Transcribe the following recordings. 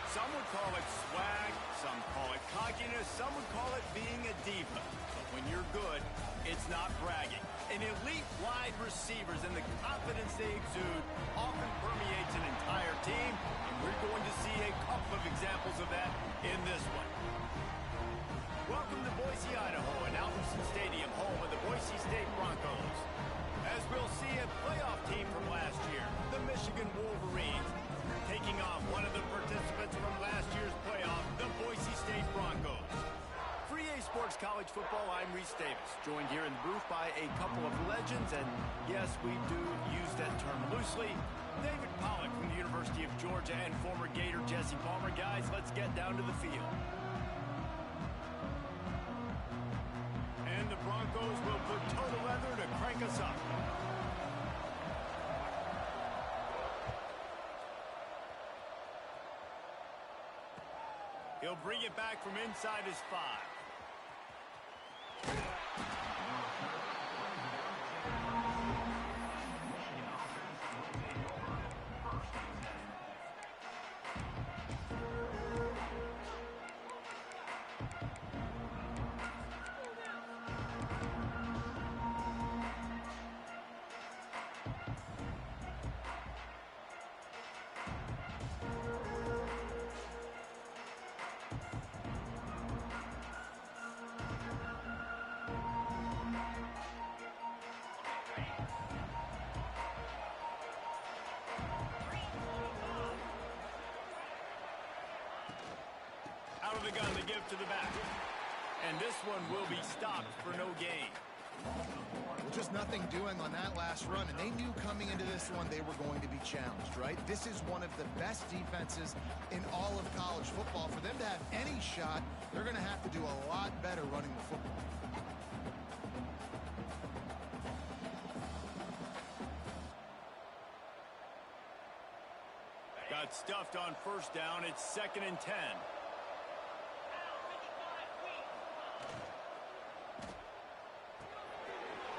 Some would call it swag, some call it cockiness, some would call it being a diva. But when you're good, it's not bragging. An elite wide receivers and the confidence they exude often permeates an entire team, and we're going to see a couple of examples of that in this one. Welcome to Boise, Idaho, and Albertson Stadium, home of the Boise State Broncos. As we'll see a playoff team from last year, the Michigan Wolverines, taking on one of the participants from last year's playoff, the Boise State Broncos. For EA Sports College Football, I'm Reese Davis, joined here in the booth by a couple of legends, and yes, we do use that term loosely. David Pollack from the University of Georgia and former Gator Jesse Palmer. Guys, let's get down to the field. And the Broncos will put toe to leather to crank us up. He'll bring it back from inside his 5. Out of the gun to give to the back. And this one will be stopped for no gain. Well, just nothing doing on that last run, and they knew coming into this one they were going to be challenged, right? This is one of the best defenses in all of college football. For them to have any shot, they're going to have to do a lot better running the football. Got stuffed on first down. It's 2nd and 10.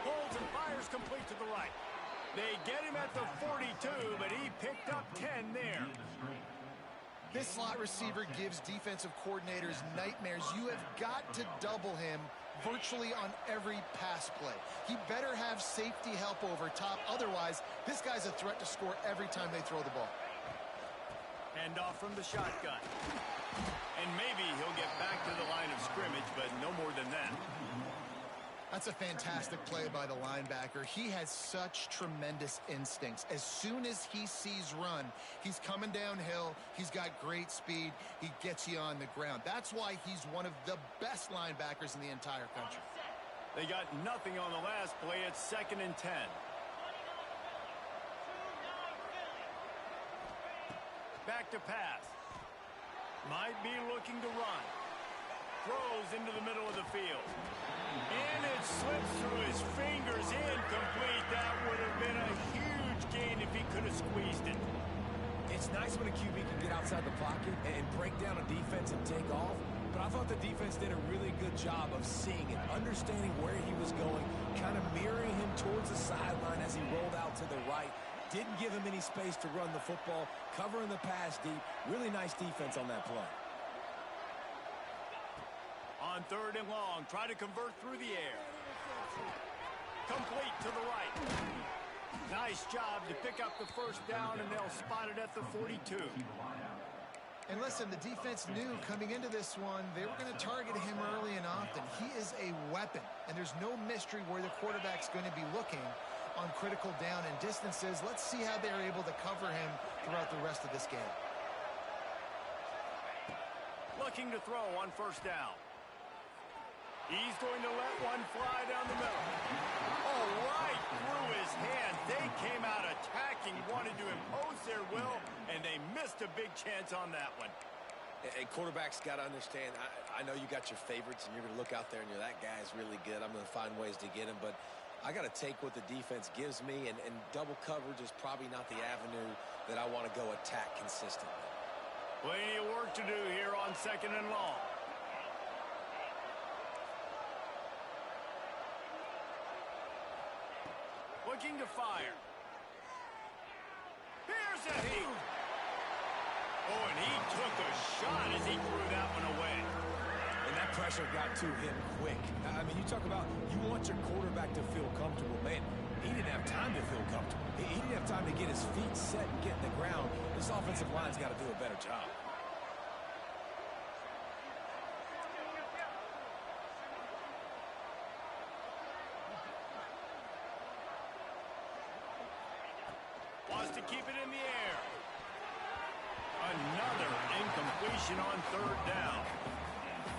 Holds and fires complete to the right. They get him at the 42, but he picked up 10 there. This slot receiver gives defensive coordinators nightmares. You have got to double him virtually on every pass play. He better have safety help over top. Otherwise, this guy's a threat to score every time they throw the ball. Hand off from the shotgun. And maybe he'll get back to the line of scrimmage, but no more than that. That's a fantastic play by the linebacker. He has such tremendous instincts. As soon as he sees run, he's coming downhill. He's got great speed. He gets you on the ground. That's why he's one of the best linebackers in the entire country. They got nothing on the last play. It's 2nd and 10. Back to pass. Might be looking to run. Throws into the middle of the field. And it slips through his fingers, incomplete. That would have been a huge gain if he could have squeezed it. It's nice when a QB can get outside the pocket and break down a defense and take off. But I thought the defense did a really good job of seeing it, understanding where he was going, kind of mirroring him towards the sideline as he rolled out to the right. Didn't give him any space to run the football, covering the pass deep. Really nice defense on that play. On 3rd and long, try to convert through the air. Complete to the right. Nice job to pick up the first down, and they'll spot it at the 42. And listen, the defense knew coming into this one, they were going to target him early and often. He is a weapon, and there's no mystery where the quarterback's going to be looking on critical down and distances. Let's see how they're able to cover him throughout the rest of this game. Looking to throw on first down. He's going to let one fly down the middle. Oh, right through his hand. They came out attacking, wanted to impose their will, and they missed a big chance on that one. And quarterbacks got to understand, I know you got your favorites, and you're going to look out there and you're, that guy's really good. I'm going to find ways to get him, but I got to take what the defense gives me, and double coverage is probably not the avenue that I want to go attack consistently. Plenty of work to do here on 2nd and long. Looking to fire. Here's a heat. Oh, and he took a shot as he threw that one away. And that pressure got to him quick. I mean, you talk about you want your quarterback to feel comfortable. Man, he didn't have time to feel comfortable. He didn't have time to get his feet set and get in the ground. This offensive line's got to do a better job. Wants to keep it in the air. Another incompletion on third down.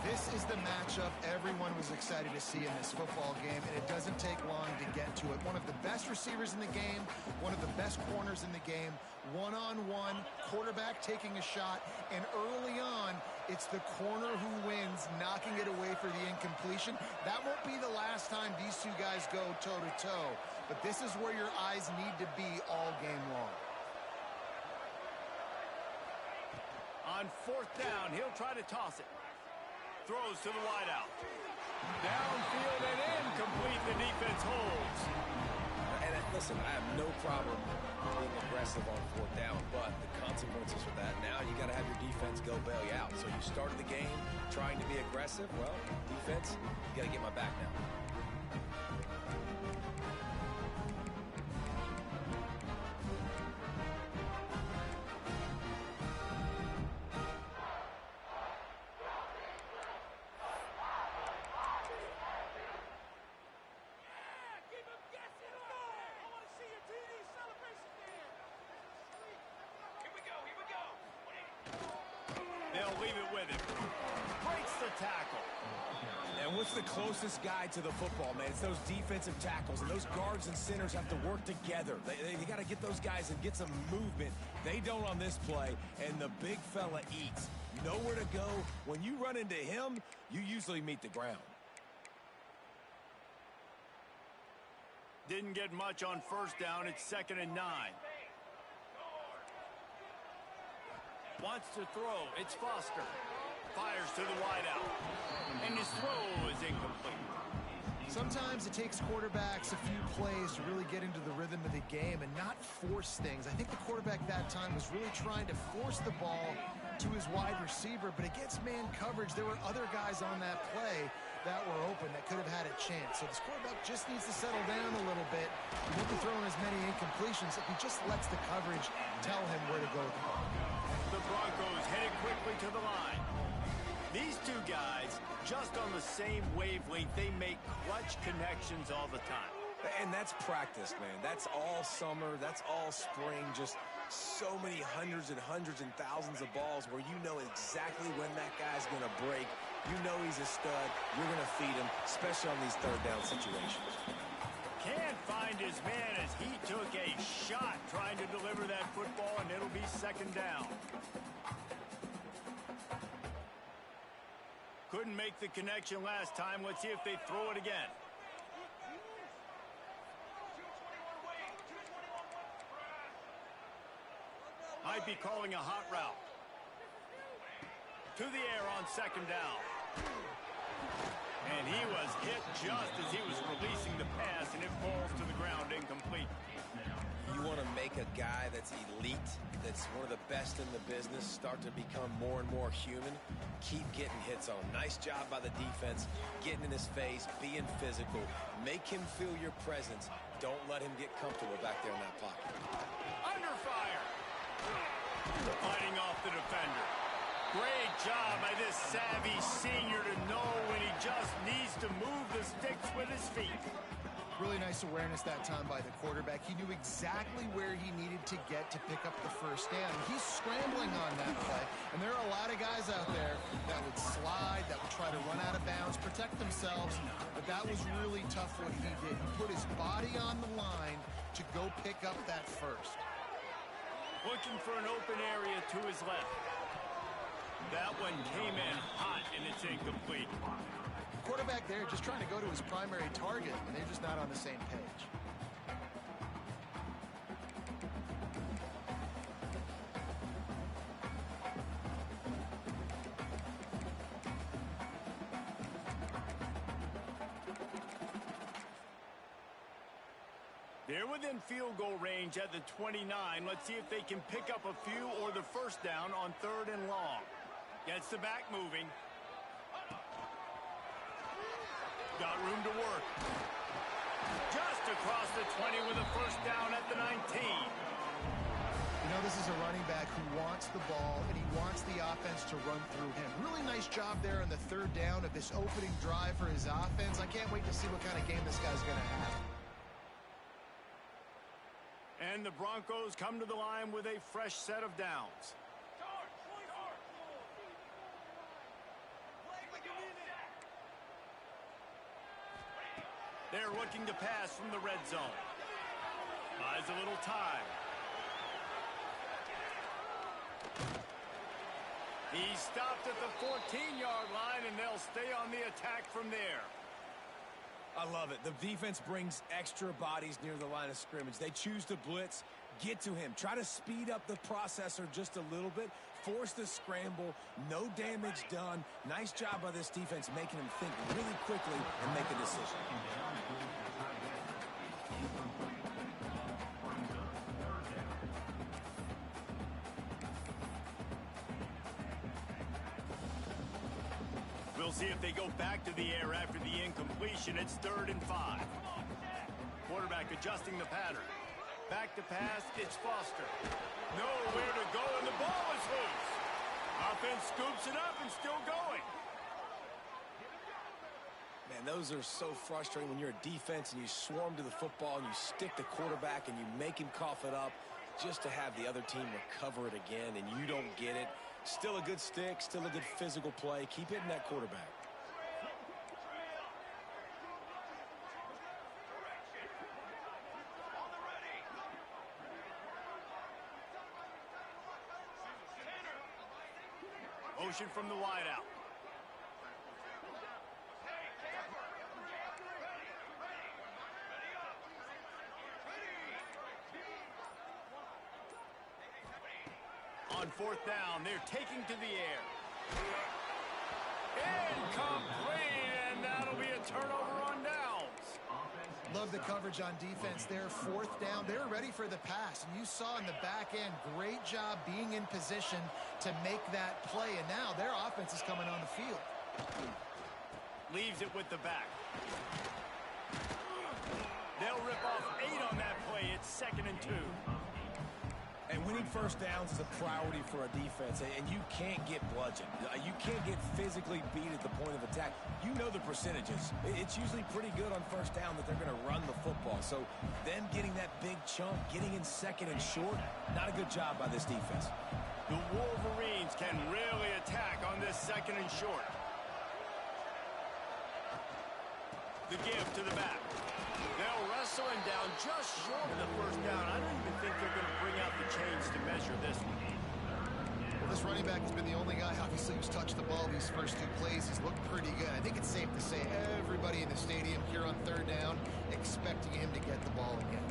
This is the matchup everyone was excited to see in this football game, and it doesn't take long to get to it. One of the best receivers in the game, one of the best corners in the game, one-on-one, quarterback taking a shot, and early on, it's the corner who wins, knocking it away for the incompletion. That won't be the last time these two guys go toe-to-toe, but this is where your eyes need to be all game long. On fourth down, he'll try to toss it. Throws to the wideout. Downfield and incomplete. The defense holds. And listen, I have no problem being aggressive on fourth down, but the consequences for that, now you got to have your defense go bail you out. So you started the game trying to be aggressive. Well, defense, you got to get my back now. They'll leave it with him. Breaks the tackle. And what's the closest guy to the football, man? It's those defensive tackles, and those guards and centers have to work together. They got to get those guys and get some movement. They don't on this play, and the big fella eats. Nowhere to go. When you run into him, you usually meet the ground. Didn't get much on first down. It's 2nd and 9. Wants to throw. It's Foster. Fires to the wideout. And his throw is incomplete. Sometimes it takes quarterbacks a few plays to really get into the rhythm of the game and not force things. I think the quarterback that time was really trying to force the ball to his wide receiver, but against man coverage, there were other guys on that play that were open that could have had a chance. So this quarterback just needs to settle down a little bit. He won't be throwing as many incompletions if he just lets the coverage tell him where to go with the ball. The Broncos headed quickly to the line. These two guys, just on the same wavelength, they make clutch connections all the time. And that's practice, man. That's all summer. That's all spring. Just so many hundreds and thousands of balls where you know exactly when that guy's going to break. You know he's a stud. You're going to feed him, especially on these third down situations. Can't find his man as he took a shot trying to deliver that football, and it'll be 2nd down. Couldn't make the connection last time. Let's see if they throw it again. Might be calling a hot route. To the air on 2nd down. And he was hit just as he was releasing the pass, and it falls to the ground incomplete. You want to make a guy that's elite, that's one of the best in the business, start to become more and more human. Keep getting hits on him. Nice job by the defense, getting in his face, being physical. Make him feel your presence. Don't let him get comfortable back there in that pocket. Under fire. Fighting off the defender. Great job by this savvy senior to know when he just needs to move the sticks with his feet. Really nice awareness that time by the quarterback. He knew exactly where he needed to get to pick up the first down. He's scrambling on that play, and there are a lot of guys out there that would slide, that would try to run out of bounds, protect themselves, but that was really tough what he did. He put his body on the line to go pick up that first. Looking for an open area to his left. That one came in hot, and it's incomplete. Quarterback there just trying to go to his primary target, and they're just not on the same page. They're within field goal range at the 29. Let's see if they can pick up a few or the first down on 3rd and long. Gets the back moving. Got room to work. Just across the 20 with a first down at the 19. You know, this is a running back who wants the ball, and he wants the offense to run through him. Really nice job there on the 3rd down of this opening drive for his offense. I can't wait to see what kind of game this guy's going to have. And the Broncos come to the line with a fresh set of downs. They're looking to pass from the red zone. Buys a little time. He's stopped at the 14-yard line, and they'll stay on the attack from there. I love it. The defense brings extra bodies near the line of scrimmage. They choose to blitz, get to him, try to speed up the processor just a little bit, force the scramble, no damage done. Nice job by this defense making him think really quickly and make a decision. We'll see if they go back to the air after the incompletion. It's 3rd and 5. Quarterback adjusting the pattern. Back to pass, it's Foster. Nowhere to go, and the ball is loose. Offense scoops it up and still going. Man, those are so frustrating when you're a defense and you swarm to the football and you stick the quarterback and you make him cough it up just to have the other team recover it again, and you don't get it. Still a good stick, still a good physical play. Keep hitting that quarterback. Motion from the wideout. On 4th down, they're taking to the air. Incomplete, and that'll be a turnover on downs. Love the coverage on defense there. 4th down, they're ready for the pass. And you saw in the back end, great job being in position to make that play. And now their offense is coming on the field. Leaves it with the back. They'll rip off 8 on that play. It's 2nd and 2. And winning first downs is a priority for a defense, and you can't get bludgeoned. You can't get physically beat at the point of attack. You know the percentages. It's usually pretty good on first down that they're going to run the football. So them getting that big chunk, getting in 2nd and short, not a good job by this defense. The Wolverines can really attack on this 2nd and short. The give to the back. They'll wrestle him down just short of the first down. I don't even think they're going to bring out the chains to measure this one. Well, this running back has been the only guy, obviously, who's touched the ball these first 2 plays. He's looked pretty good. I think it's safe to say everybody in the stadium here on 3rd down expecting him to get the ball again.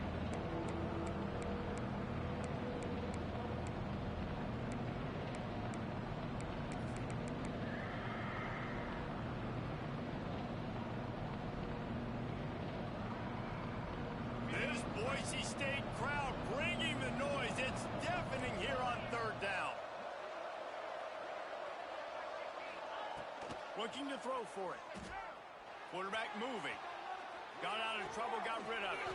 This Boise State crowd bringing the noise. It's deafening here on 3rd down. Looking to throw for it. Quarterback moving. Got out of trouble, got rid of it.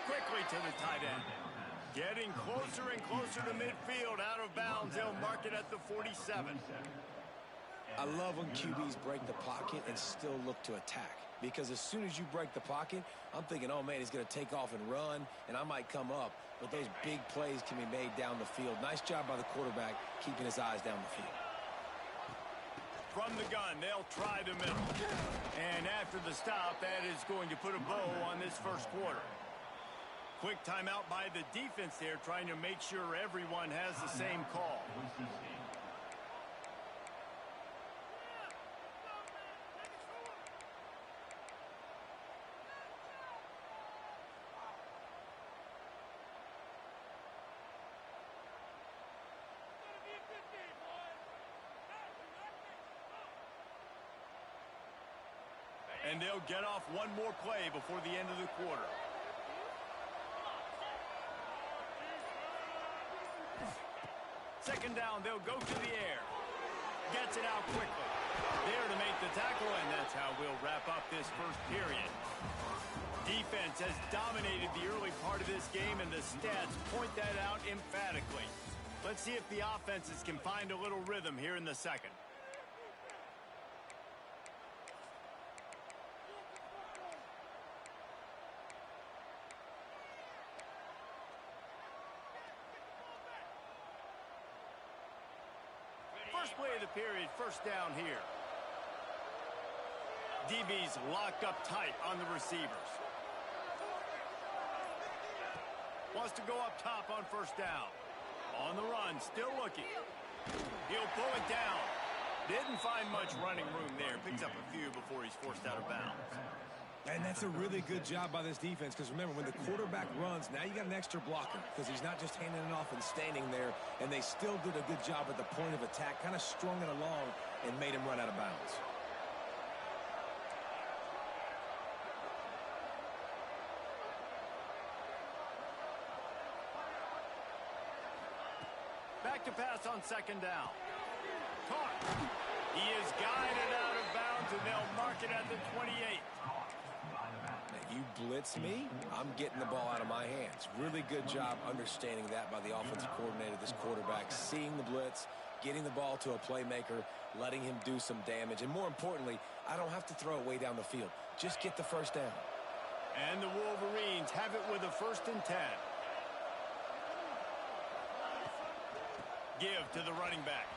Quickly to the tight end. Getting closer and closer to midfield. Out of bounds. They'll mark it at the 47. I love when QBs break the pocket and still look to attack. Because as soon as you break the pocket, I'm thinking, oh, man, he's going to take off and run, and I might come up. But those big plays can be made down the field. Nice job by the quarterback keeping his eyes down the field. From the gun, they'll try the middle. And after the stop, that is going to put a bow on this first quarter. Quick timeout by the defense there, trying to make sure everyone has the same call. And they'll get off one more play before the end of the quarter. second down, they'll go to the air. Gets it out quickly. There to make the tackle, and that's how we'll wrap up this first period. Defense has dominated the early part of this game, and the stats point that out emphatically. Let's see if the offenses can find a little rhythm here in the second. First play of the period, first down here. DB's locked up tight on the receivers. Wants to go up top on first down. On the run, still looking. He'll pull it down. Didn't find much running room there. Picks up a few before he's forced out of bounds. And that's a really good job by this defense, because remember, when the quarterback runs, now you got an extra blocker, because he's not just handing it off and standing there, and they still did a good job at the point of attack, kind of strung it along and made him run out of bounds. Back to pass on second down. Caught. He is guided out of bounds, and they'll mark it at the 28. You blitz me, I'm getting the ball out of my hands. Really good job understanding that by the offensive coordinator, this quarterback, seeing the blitz, getting the ball to a playmaker, letting him do some damage. And more importantly, I don't have to throw it way down the field. Just get the first down. And the Wolverines have it with a 1st and 10. Give to the running back.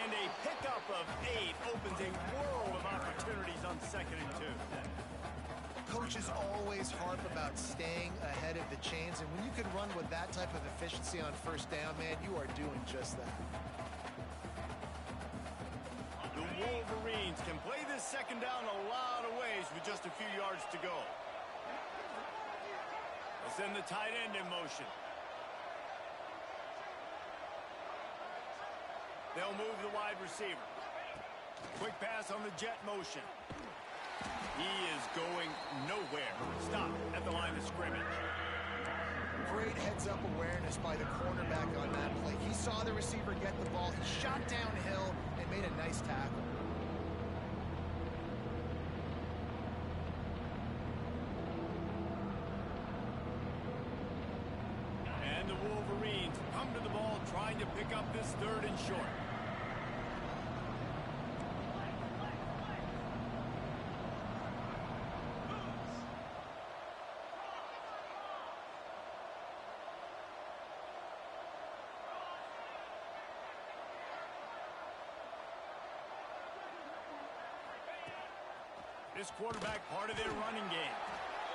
And a pickup of 8 opens a world of opportunities on 2nd and 2. Coaches always harp about staying ahead of the chains, and when you can run with that type of efficiency on first down, man, you are doing just that. The Wolverines can play this second down a lot of ways with just a few yards to go. They'll send the tight end in motion. They'll move the wide receiver. Quick pass on the jet motion. He is going nowhere. Stop at the line of scrimmage. Great heads-up awareness by the cornerback on that play. He saw the receiver get the ball. He shot downhill and made a nice tackle. And the Wolverines come to the ball trying to pick up this 3rd and short. This quarterback part of their running game.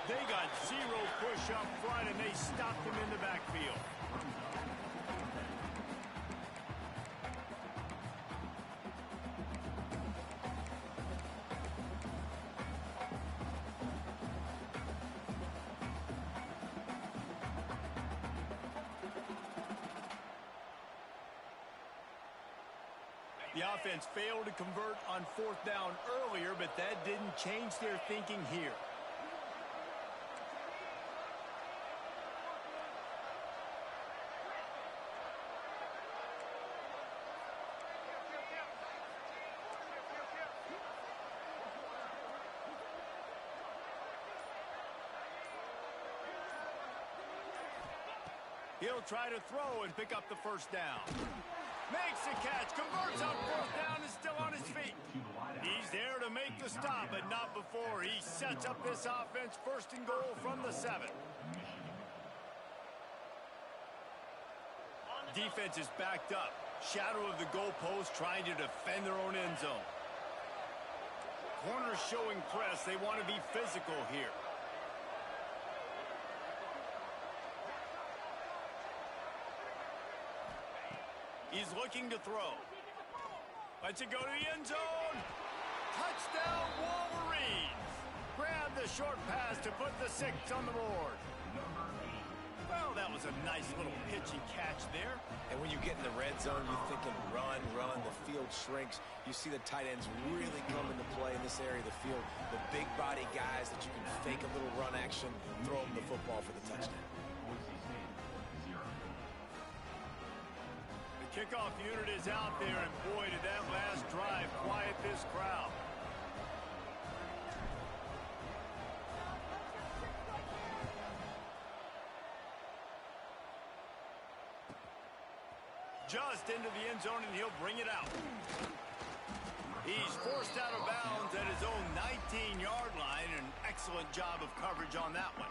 They got 0 push up front, and they stopped him in the backfield. The offense failed to convert on 4th down earlier, but that didn't change their thinking here. He'll try to throw and pick up the 1st down. Makes the catch, converts on 4th down, and still on his feet. He's there to make the stop, but not before. He sets up this offense 1st and goal from the 7. Defense is backed up. Shadow of the goalpost, trying to defend their own end zone. Corners showing press. They want to be physical here. He's looking to throw. Lets it go to the end zone. Touchdown, Wolverines. Grab the short pass to put the 6 on the board. Well, that was a nice little pitch and catch there. And when you get in the red zone, you're thinking run, run. The field shrinks. You see the tight ends really come into play in this area of the field. The big body guys that you can fake a little run action, throw them the football for the touchdown. Kickoff unit is out there, and boy, did that last drive quiet this crowd. Just into the end zone, and he'll bring it out. He's forced out of bounds at his own 19-yard line. An excellent job of coverage on that one.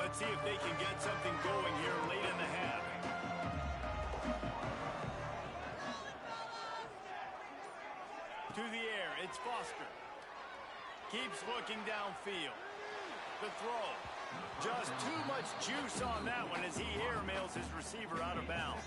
Let's see if they can get something going here late in the half. To the air, it's Foster. Keeps looking downfield. The throw. Just too much juice on that one as he airmails his receiver out of bounds.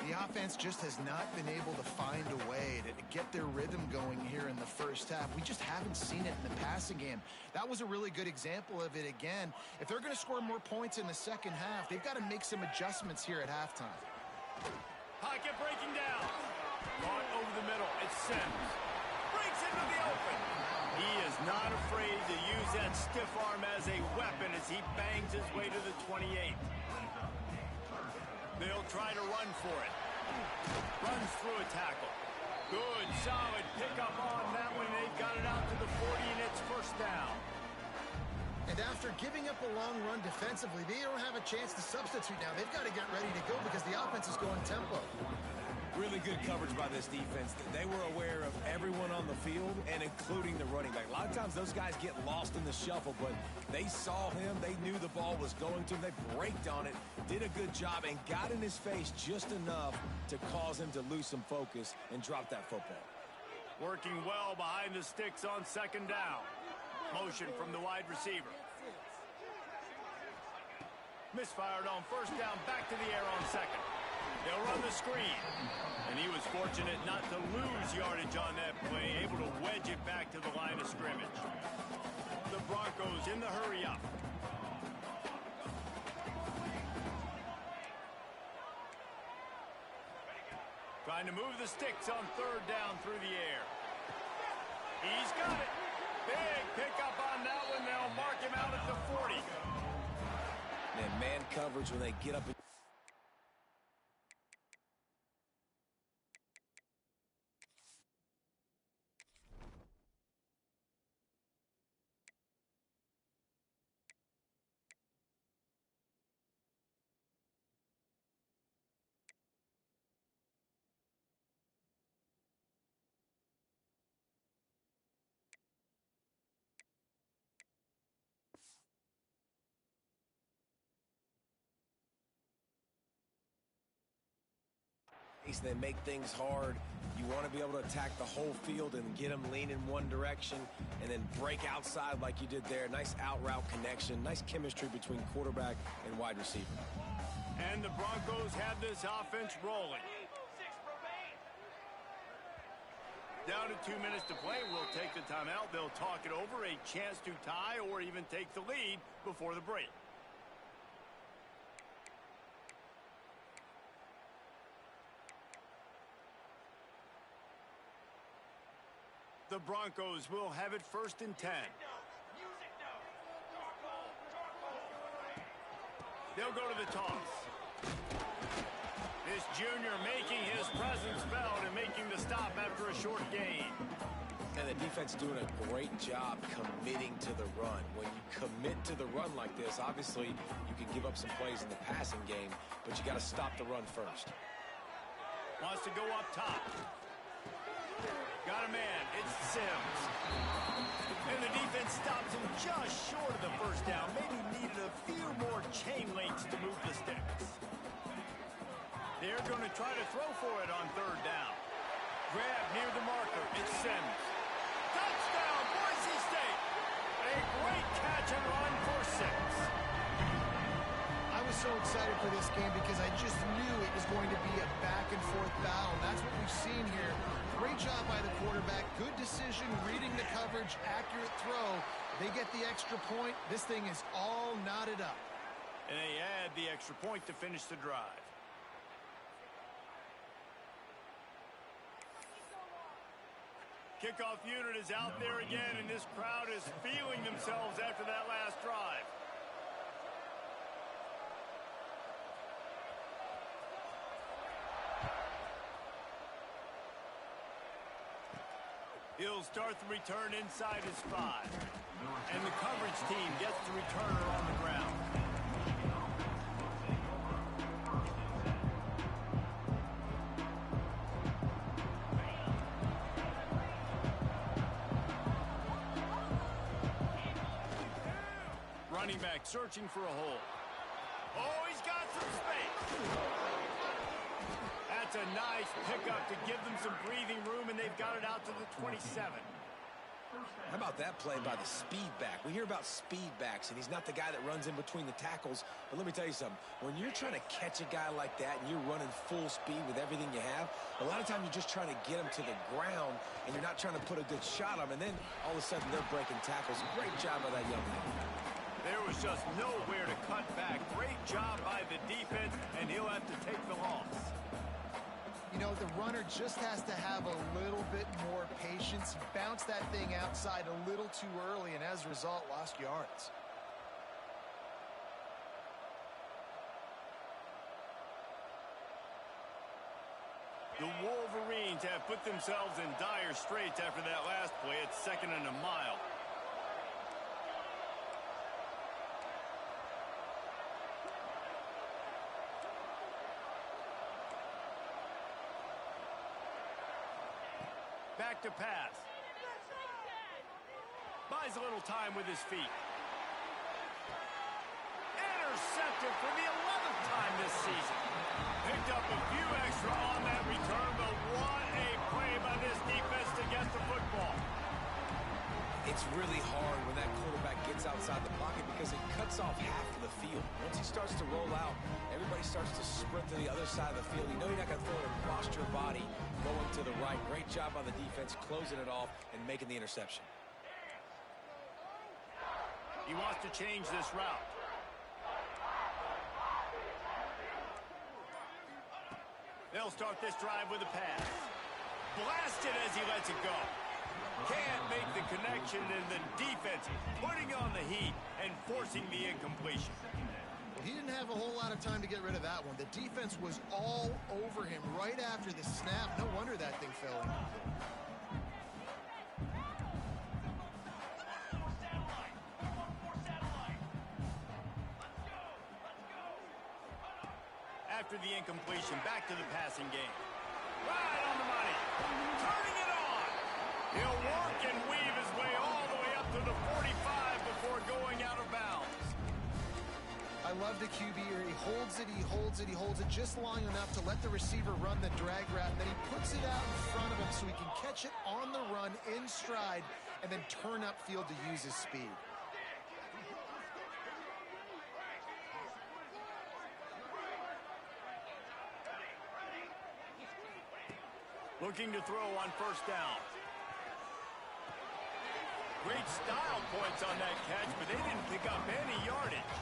The offense just has not been able to find a way to get their rhythm going here in the first half. We just haven't seen it in the passing game. That was a really good example of it again. If they're going to score more points in the second half, they've got to make some adjustments here at halftime. Pocket breaking down. Caught over the middle. It's Sims. Breaks into the open. He is not afraid to use that stiff arm as a weapon as he bangs his way to the 28. They'll try to run for it. Runs through a tackle. Good, solid pickup on that one. They've got it out to the 40, and it's first down. And after giving up a long run defensively, they don't have a chance to substitute now. They've got to get ready to go because the offense is going tempo. Really good coverage by this defense. They were aware of everyone on the field, and including the running back. A lot of times those guys get lost in the shuffle, but they saw him. They knew the ball was going to him. They braked on it, did a good job, and got in his face just enough to cause him to lose some focus and drop that football. Working well behind the sticks on second down. Motion from the wide receiver. Misfired on first down, back to the air on second. They'll run the screen. And he was fortunate not to lose yardage on that play, able to wedge it back to the line of scrimmage. The Broncos in the hurry up. Trying to move the sticks on third down through the air. He's got it. Big pickup on that one. They'll mark him out at the 40. And man coverage when they get up. They make things hard. You want to be able to attack the whole field and get them lean in one direction and then break outside like you did there. Nice out route connection, nice chemistry between quarterback and wide receiver. And the Broncos have this offense rolling. Down to 2 minutes to play. We'll take the timeout. They'll talk it over, a chance to tie or even take the lead before the break. The Broncos will have it first and 10. They'll go to the toss. This junior making his presence felt and making the stop after a short gain. And the defense doing a great job committing to the run. When you commit to the run like this, obviously you can give up some plays in the passing game, but you got to stop the run first. Wants to go up top. Got a man. It's Sims. And the defense stops him just short of the first down. Maybe needed a few more chain links to move the sticks. They're going to try to throw for it on third down. Grab near the marker. It's Sims. Touchdown, Boise State. A great catch and run for 6. I was so excited for this game because I just knew it was going to be a back-and-forth battle. That's what we've seen here. Great job by the quarterback. Good decision, reading the coverage, accurate throw, They get the extra point. This thing is all knotted up. And they add the extra point to finish the drive. Kickoff unit is out there again, and this crowd is feeling themselves after that last drive. He'll start the return inside his 5. And the coverage team gets the returner on the ground. Running back searching for a hole. Oh, he's got some space. That's a nice pickup to give them some breathing room, and they've got it out to the 27. How about that play by the speed back? We hear about speed backs, and he's not the guy that runs in between the tackles. But let me tell you something. When you're trying to catch a guy like that and you're running full speed with everything you have, a lot of times you're just trying to get him to the ground, and you're not trying to put a good shot on him, and then all of a sudden they're breaking tackles. Great job by that young man. There was just nowhere to cut back. Great job by the defense, and he'll have to take the loss. You know, the runner just has to have a little bit more patience. He bounced that thing outside a little too early, and as a result, lost yards. The Wolverines have put themselves in dire straits after that last play. It's 2nd and a mile. Back to pass. Buys a little time with his feet. Intercepted for the 11th time this season. Picked up a few extra on that return, but what a play by this defense to get the football. It's really hard when that quarterback gets outside the pocket because it cuts off half of the field. Once he starts to roll out, everybody starts to sprint to the other side of the field. You know you're not going to throw it across your body going to the right. Great job on the defense closing it off and making the interception. He wants to change this route. They'll start this drive with a pass. Blasted as he lets it go. Can't make the connection, and the defense putting on the heat and forcing the incompletion. Well, he didn't have a whole lot of time to get rid of that one. The defense was all over him right after the snap. No wonder that thing fell in. After the incompletion, back to the passing game. Right on the money. Turning it on. He'll work and weave his way all the way up to the 45 before going out of bounds. I love the QB here. He holds it, he holds it, he holds it just long enough to let the receiver run the drag route, and then he puts it out in front of him so he can catch it on the run in stride and then turn upfield to use his speed. Looking to throw on 1st down. Great style points on that catch, but they didn't pick up any yardage.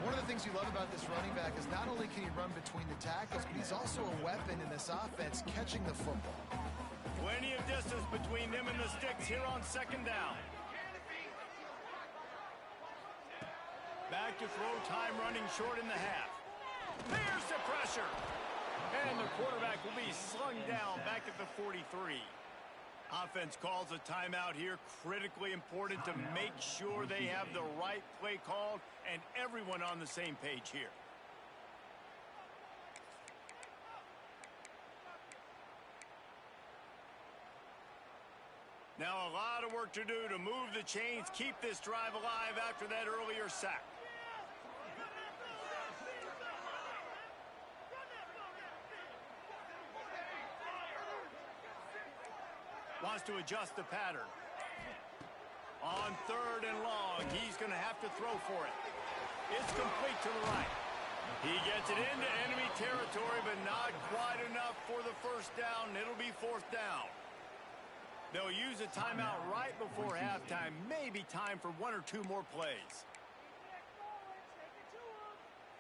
One of the things you love about this running back is not only can he run between the tackles, but he's also a weapon in this offense catching the football. Plenty of distance between them and the sticks here on 2nd down. Back to throw time, running short in the half. There's the pressure. And the quarterback will be slung down back at the 43. Offense calls a timeout here. Critically important to make sure they have the right play called and everyone on the same page here. Now a lot of work to do to move the chains, keep this drive alive after that earlier sack. Wants to adjust the pattern. On 3rd and long, he's going to have to throw for it. It's complete to the right. He gets it into enemy territory, but not quite enough for the 1st down. It'll be 4th down. They'll use a timeout right before halftime. Maybe time for 1 or 2 more plays.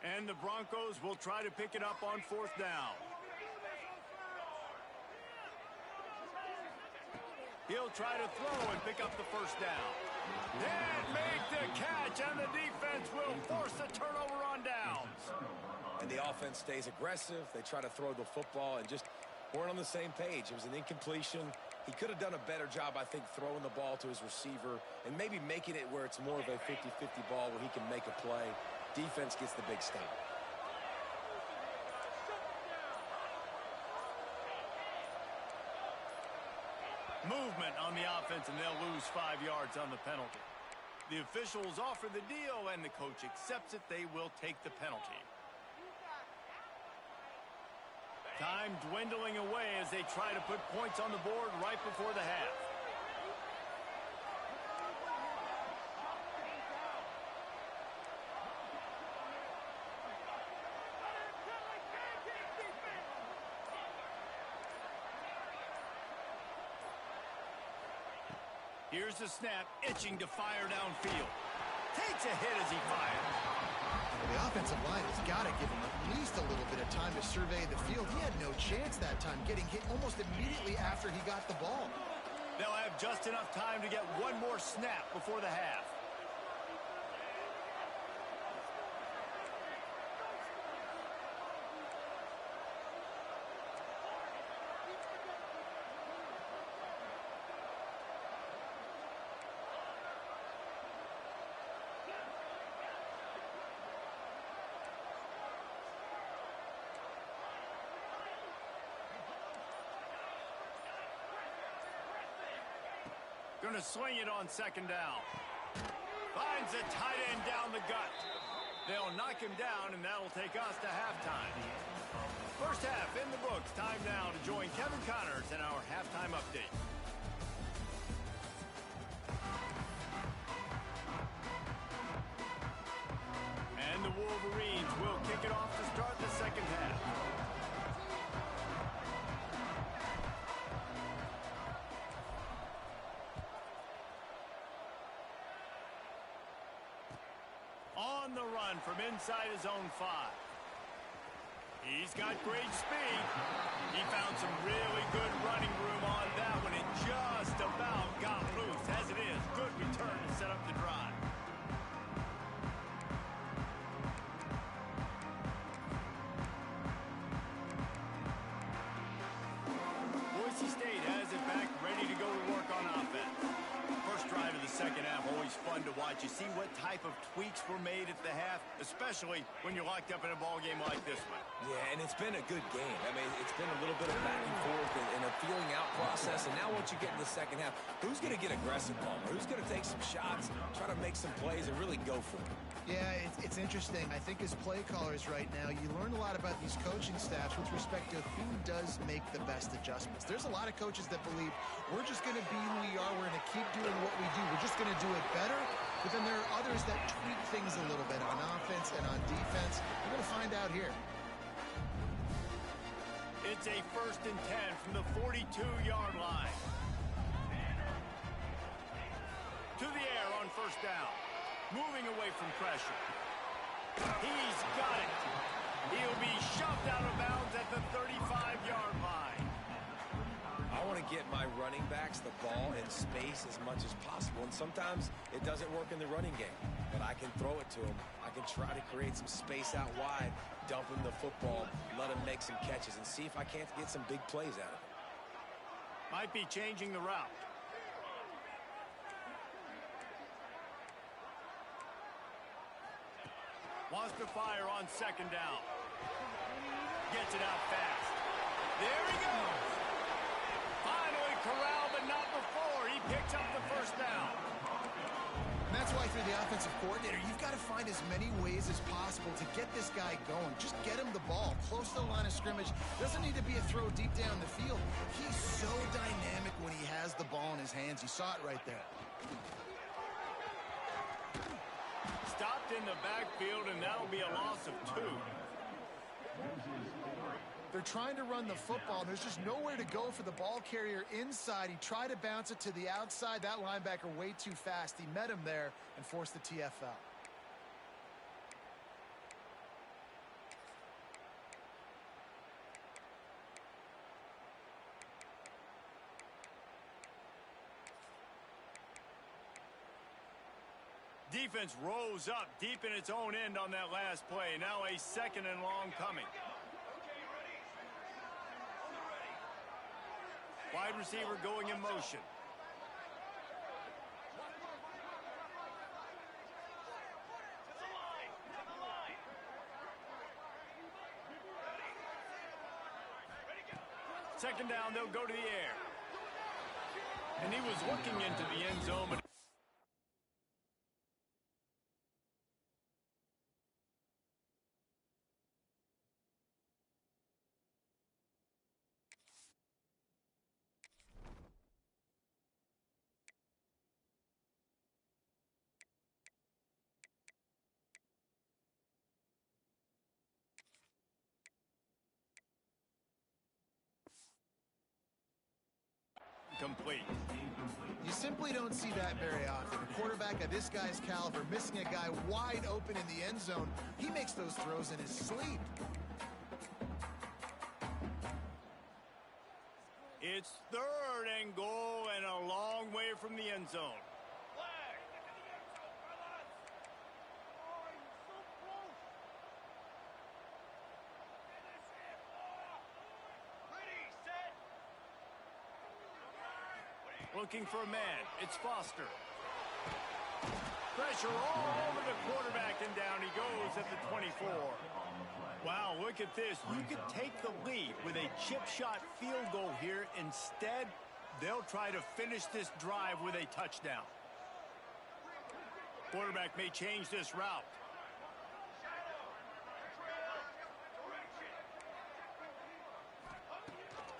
And the Broncos will try to pick it up on 4th down. He'll try to throw and pick up the 1st down. And make the catch, and the defense will force a turnover on downs. And the offense stays aggressive. They try to throw the football and just weren't on the same page. It was an incompletion. He could have done a better job, I think, throwing the ball to his receiver and maybe making it where it's more of a 50-50 ball where he can make a play. Defense gets the big stop. Movement on the offense, and they'll lose 5 yards on the penalty. The officials offer the deal, and the coach accepts it. They will take the penalty. Time dwindling away as they try to put points on the board right before the half. Here's the snap, itching to fire downfield. Takes a hit as he fires. The offensive line has got to give him at least a little bit of time to survey the field. He had no chance that time, getting hit almost immediately after he got the ball. They'll have just enough time to get 1 more snap before the half. Going to swing it on 2nd down. Finds a tight end down the gut. They'll knock him down, and that'll take us to halftime. First half in the books. Time now to join Kevin Connors in our halftime update. And the Wolverines will kick it off to start the 2nd half. On the run from inside his own 5. He's got great speed. He found some really good running room on that one and just about got loose. As it is, good return to set up the drive. Boise State has it back, ready to go to work on offense. First drive of the 2nd half, always fun to watch. You see what type of tweaks were made at the half, especially when you're locked up in a ball game like this one. Yeah, and it's been a good game. I mean, it's been a little bit of back and forth and a feeling out process. And now once you get in the 2nd half, who's going to get aggressive, Palmer? Who's going to take some shots, try to make some plays, and really go for it? Yeah, it's interesting. I think as play callers right now, you learn a lot about these coaching staffs with respect to who does make the best adjustments. There's a lot of coaches that believe we're just going to be who we are. We're going to keep doing what we do. We're just going to do it better. But then there are others that tweak things a little bit on offense and on defense. We're going to find out here. It's a 1st and 10 from the 42-yard line. To the air on 1st down. Moving away from pressure. He's got it. He'll be shoved out of bounds at the 35-yard line. I want to get my running backs the ball in space as much as possible. And sometimes it doesn't work in the running game. But I can throw it to him. I can try to create some space out wide, dump him the football, let him make some catches, and see if I can't get some big plays out of it. Might be changing the route. Wants to fire on 2nd down. Gets it out fast. There he goes. Finally corralled, but not before. He picks up the 1st down. And that's why, through the offensive coordinator, you've got to find as many ways as possible to get this guy going. Just get him the ball close to the line of scrimmage. Doesn't need to be a throw deep down the field. He's so dynamic when he has the ball in his hands. You saw it right there. Stopped in the backfield, and that'll be a loss of 2. They're trying to run the football. There's just nowhere to go for the ball carrier inside. He tried to bounce it to the outside. That linebacker way too fast. He met him there and forced the TFL. Defense rose up deep in its own end on that last play. Now a second and long coming. Wide receiver going in motion. Second down, they'll go to the air. And he was looking into the end zone, but complete. You simply don't see that very often. A quarterback of this guy's caliber missing a guy wide open in the end zone. He makes those throws in his sleep. It's third and goal and a long way from the end zone. Looking for a man. It's Foster. Pressure all over the quarterback, and down he goes at the 24. Wow, look at this. You could take the lead with a chip shot field goal here. Instead, they'll try to finish this drive with a touchdown. Quarterback may change this route.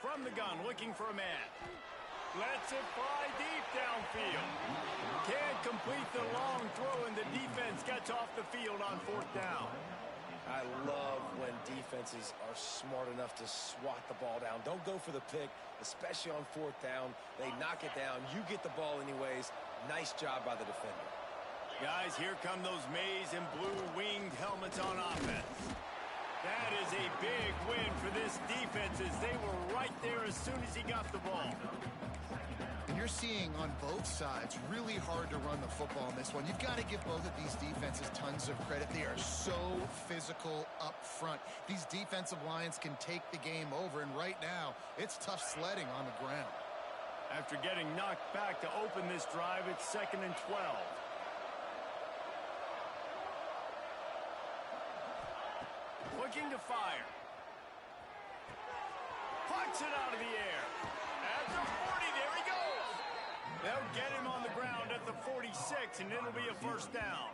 From the gun, looking for a man. Lets it fly deep downfield. Can't complete the long throw, and the defense gets off the field on fourth down. I love when defenses are smart enough to swat the ball down. Don't go for the pick, especially on fourth down. They knock it down. You get the ball anyways. Nice job by the defender. Guys, here come those maize and blue winged helmets on offense. That is a big win for this defense, as they were right there as soon as he got the ball. And you're seeing on both sides really hard to run the football in this one. You've got to give both of these defenses tons of credit. They are so physical up front. These defensive lines can take the game over, and right now it's tough sledding on the ground. After getting knocked back to open this drive, it's 2nd and 12. Looking to fire. Puts it out of the air. At the 40, there he goes. They'll get him on the ground at the 46, and it'll be a first down.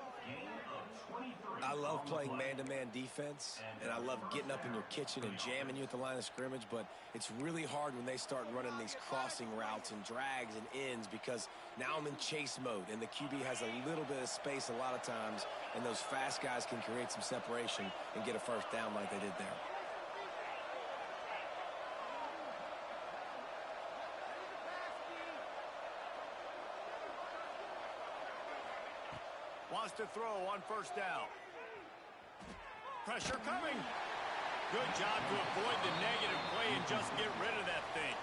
I love playing man-to-man defense, and I love getting up in your kitchen and jamming you at the line of scrimmage, but it's really hard when they start running these crossing routes and drags and ends, because now I'm in chase mode, and the QB has a little bit of space a lot of times, and those fast guys can create some separation and get a first down like they did there. Wants to throw on first down. Pressure coming. Good job to avoid the negative play and just get rid of that thing.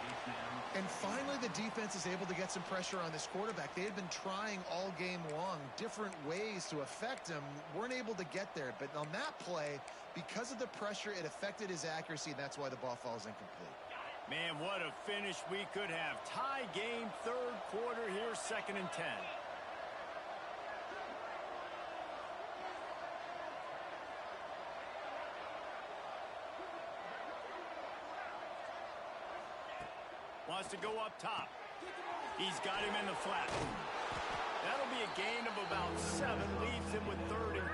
And finally, the defense is able to get some pressure on this quarterback. They had been trying all game long different ways to affect him. Weren't able to get there. But on that play, because of the pressure, it affected his accuracy, and that's why the ball falls incomplete. Man, what a finish we could have. Tie game, third quarter here, 2nd and 10. Wants to go up top. He's got him in the flat. That'll be a gain of about 7. Leaves him with 3rd and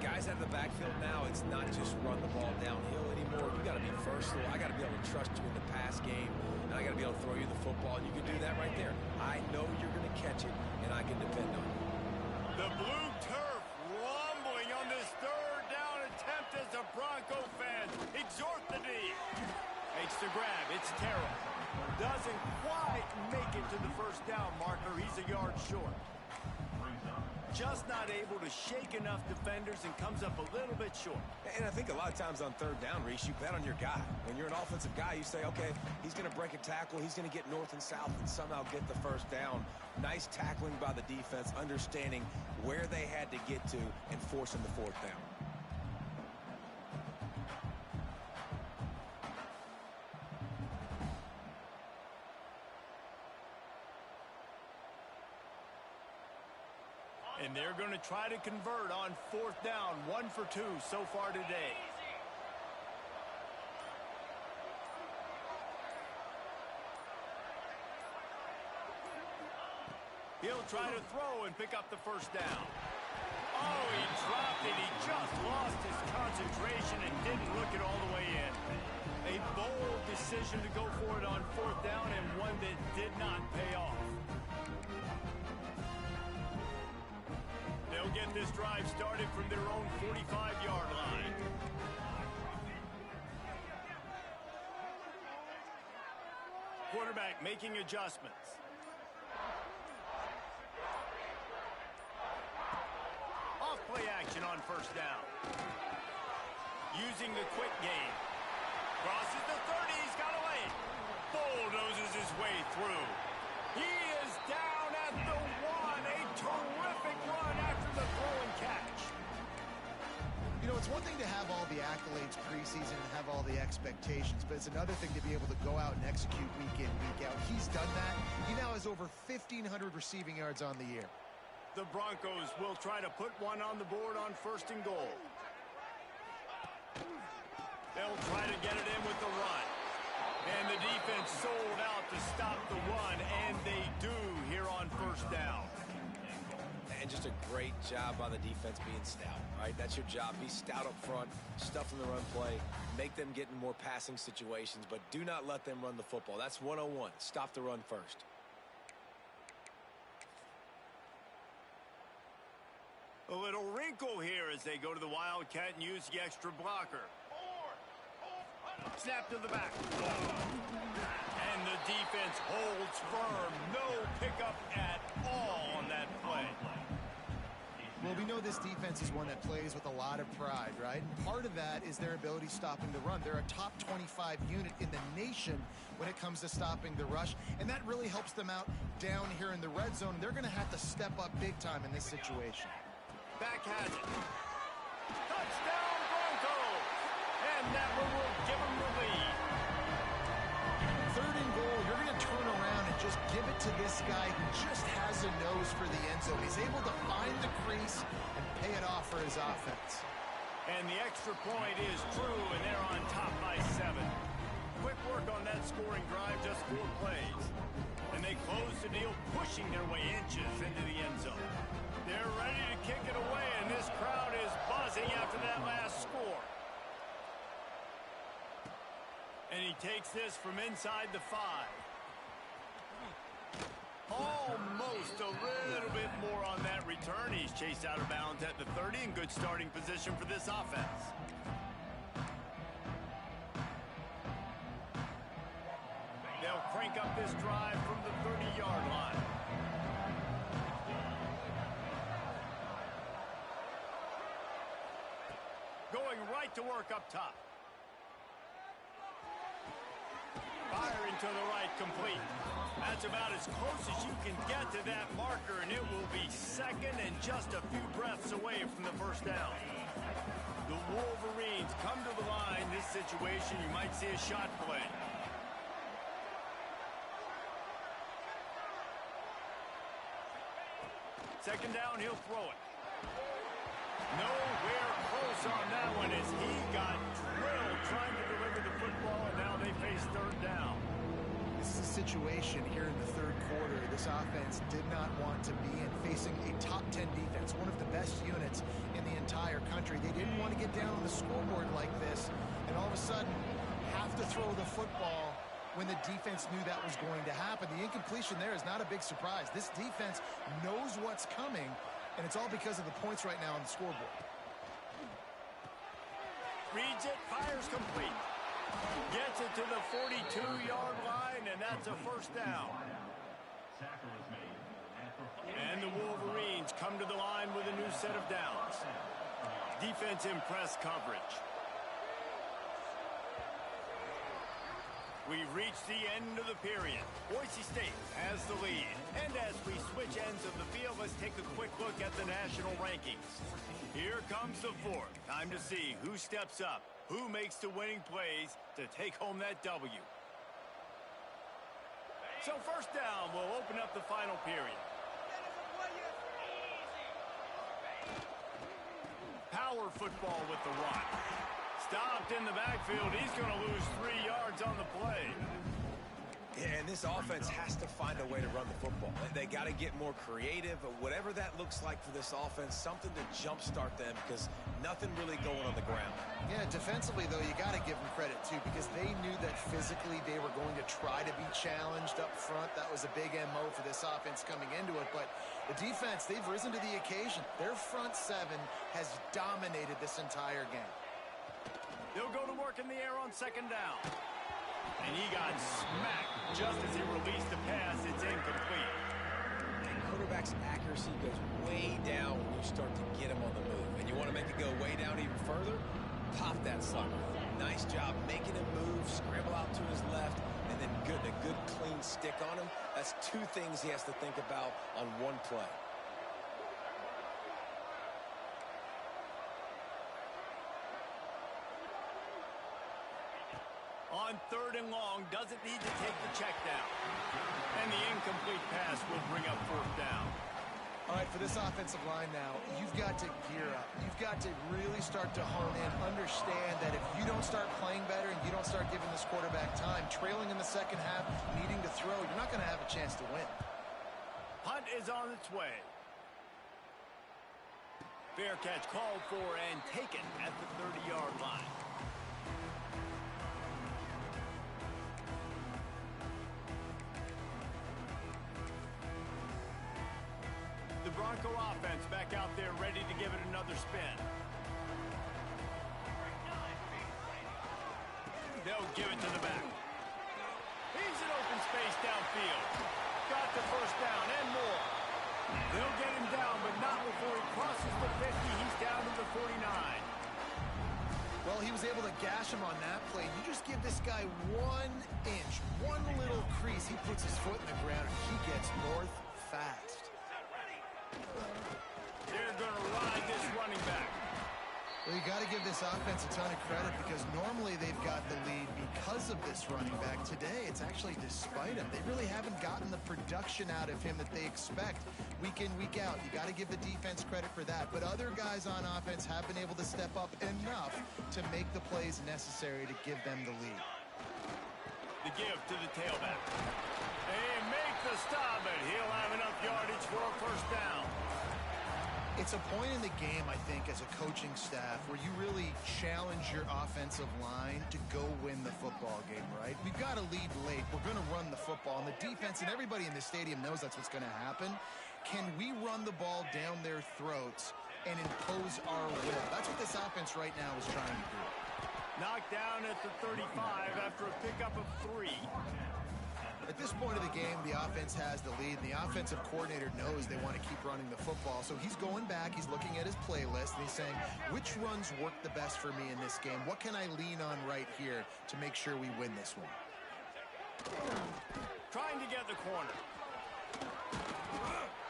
3. Guys out of the backfield now, it's not just run the ball downhill anymore. You got to be versatile. I got to be able to trust you in the pass game, and I got to be able to throw you the football, and you can do that right there. I know you're going to catch it, and I can depend on you. The blue turf rumbling on this 3rd down attempt as the Bronco fans exhort Makes the grab. It's Terrell. Doesn't quite make it to the first down marker. He's a yard short. Just not able to shake enough defenders and comes up a little bit short. And I think a lot of times on third down, Reese, you bet on your guy. When you're an offensive guy, you say, okay, he's going to break a tackle. He's going to get north and south and somehow get the first down. Nice tackling by the defense, understanding where they had to get to and forcing the fourth down. And they're going to try to convert on fourth down. 1 for 2 so far today. He'll try to throw and pick up the first down. Oh, he dropped it. He just lost his concentration and didn't look it all the way in. A bold decision to go for it on fourth down and one that did not pay off. They'll get this drive started from their own 45-yard line. Quarterback making adjustments. Off play action on first down. Using the quick game. Crosses the 30, he's got away. Bulldozes his way through. He is down at the 1. A terrific run after the throw and catch. You know, it's one thing to have all the accolades preseason and have all the expectations, but it's another thing to be able to go out and execute week in, week out. He's done that. He now has over 1,500 receiving yards on the year. The Broncos will try to put one on the board on first and goal. They'll try to get it in with the run. And the defense sold out to stop the run, and they do here on first down. And just a great job by the defense being stout, right? That's your job. Be stout up front, stuff in the run play, make them get in more passing situations, but do not let them run the football. That's 101. Stop the run first. A little wrinkle here as they go to the Wildcat and use the extra blocker. Snap to the back. And the defense holds firm. No pickup at all on that play. Well, we know this defense is one that plays with a lot of pride, right? And part of that is their ability stopping the run. They're a top 25 unit in the nation when it comes to stopping the rush, and that really helps them out down here in the red zone. They're going to have to step up big time in this situation. Back has it. Touchdown, Broncos! And that one will give them the lead. Third and goal, you're going to turn around and just give it to this guy who just has a nose for the end zone. He's able to find the crease and pay it off for his offense. And the extra point is true, and they're on top by 7. Quick work on that scoring drive, just 4 plays. And they close the deal, pushing their way inches into the end zone. They're ready to kick it away, and this crowd is buzzing after that last score. And he takes this from inside the 5. Almost a little bit more on that return. He's chased out of bounds at the 30 in good starting position for this offense. They'll crank up this drive from the 30-yard line. Going right to work up top. Firing to the right, complete. That's about as close as you can get to that marker, and it will be second and just a few breaths away from the first down. The Wolverines come to the line. This situation, you might see a shot play. Second down, he'll throw it. Nowhere close on that one as he got drilled trying to deliver the football, and now they face third down. This is a situation here in the third quarter this offense did not want to be in, facing a top 10 defense, one of the best units in the entire country. They didn't want to get down on the scoreboard like this and all of a sudden have to throw the football when the defense knew that was going to happen. The incompletion there is not a big surprise. This defense knows what's coming, and it's all because of the points right now on the scoreboard. Reads it, fires complete. Gets it to the 42-yard line, and that's a first down. And the Wolverines come to the line with a new set of downs. Defense in press coverage. We've reached the end of the period. Boise State has the lead. And as we switch ends of the field, let's take a quick look at the national rankings. Here comes the fourth. Time to see who steps up, who makes the winning plays to take home that W. So first down will open up the final period. Power football with the run. Stopped in the backfield. He's going to lose 3 yards on the play. Yeah, and this offense has to find a way to run the football. They got to get more creative, whatever that looks like for this offense, something to jumpstart them because nothing really going on the ground. Yeah, defensively, though, you got to give them credit, too, because they knew that physically they were going to try to be challenged up front. That was a big MO for this offense coming into it. But the defense, they've risen to the occasion. Their front seven has dominated this entire game. They'll go to work in the air on second down. And he got smacked just as he released the pass. It's incomplete. And quarterback's accuracy goes way down when you start to get him on the move. And you want to make it go way down even further? Pop that sucker. Nice job making him move, scramble out to his left, and then a good clean stick on him. That's two things he has to think about on one play. On third and long, doesn't need to take the check down. And the incomplete pass will bring up fourth down. All right, for this offensive line now, you've got to gear up. You've got to really start to hone in, understand that if you don't start playing better and you don't start giving this quarterback time, trailing in the second half, needing to throw, you're not going to have a chance to win. Punt is on its way. Fair catch called for and taken at the 30-yard line. The Bronco offense back out there ready to give it another spin. They'll give it to the back. He's in open space downfield. Got the first down and more. They'll get him down, but not before he crosses the 50. He's down to the 49. Well, he was able to gash him on that play. You just give this guy 1 inch, one little crease. He puts his foot in the ground, and he gets north fast. They're going to ride this running back. Well, you got to give this offense a ton of credit because normally they've got the lead because of this running back. Today, it's actually despite him. They really haven't gotten the production out of him that they expect week in, week out. You got to give the defense credit for that. But other guys on offense have been able to step up enough to make the plays necessary to give them the lead. The give to the tailback. They make the stop, and he'll have enough yardage for a first down. It's a point in the game, I think, as a coaching staff where you really challenge your offensive line to go win the football game, right? We've got to lead late. We're going to run the football. And the defense and everybody in the stadium knows that's what's going to happen. Can we run the ball down their throats and impose our will? That's what this offense right now is trying to do. Knocked down at the 35 after a pickup of 3. At this point of the game, the offense has the lead. The offensive coordinator knows they want to keep running the football. So he's going back, he's looking at his playlist, and he's saying, which runs work the best for me in this game? What can I lean on right here to make sure we win this one? Trying to get the corner.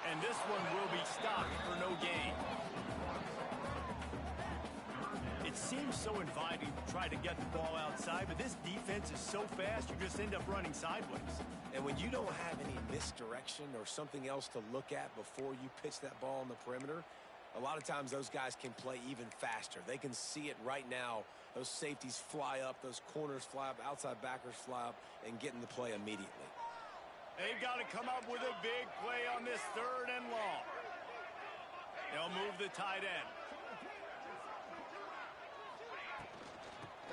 And this one will be stopped for no gain. It seems so inviting to try to get the ball outside, but this defense is so fast, you just end up running sideways. And when you don't have any misdirection or something else to look at before you pitch that ball on the perimeter, a lot of times those guys can play even faster. They can see it right now. Those safeties fly up, those corners fly up, outside backers fly up, and get in the play immediately. They've got to come up with a big play on this third and long. They'll move the tight end.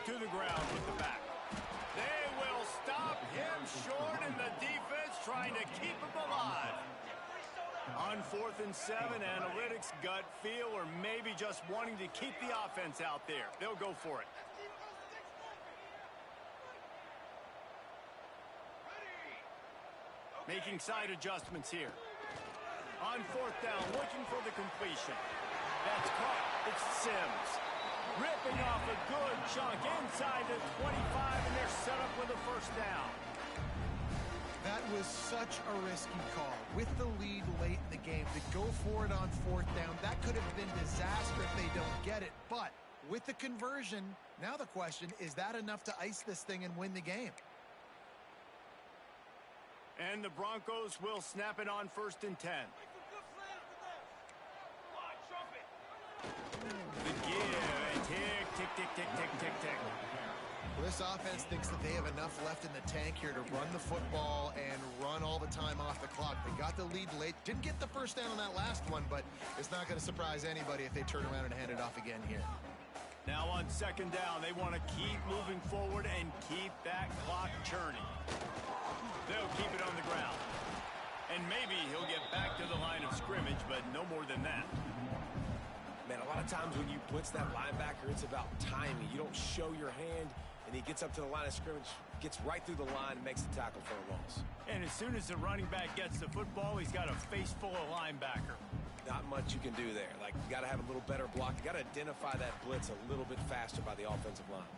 To the ground with the back. They will stop him short, and the defense trying to keep him alive. On 4th and 7, analytics, gut feel, or maybe just wanting to keep the offense out there. They'll go for it. Making side adjustments here. On fourth down, looking for the completion. That's caught. It's Sims. Ripping off a good chunk inside the 25, and they're set up with a first down. That was such a risky call. With the lead late in the game, to go for it on fourth down, that could have been disaster if they don't get it. But with the conversion, now the question, is that enough to ice this thing and win the game? And the Broncos will snap it on 1st and 10. The give and tick, tick, tick, tick, tick, tick, tick. Well, this offense thinks that they have enough left in the tank here to run the football and run all the time off the clock. They got the lead late. Didn't get the first down on that last one, but it's not going to surprise anybody if they turn around and hand it off again here. Now on 2nd down, they want to keep moving forward and keep that clock churning. They'll keep it on the ground. And maybe he'll get back to the line of scrimmage, but no more than that. Man, a lot of times when you blitz that linebacker, it's about timing. You don't show your hand, and he gets up to the line of scrimmage, gets right through the line, and makes the tackle for a loss. And as soon as the running back gets the football, he's got a face full of linebacker. Not much you can do there. Like, you got to have a little better block. You got to identify that blitz a little bit faster by the offensive line.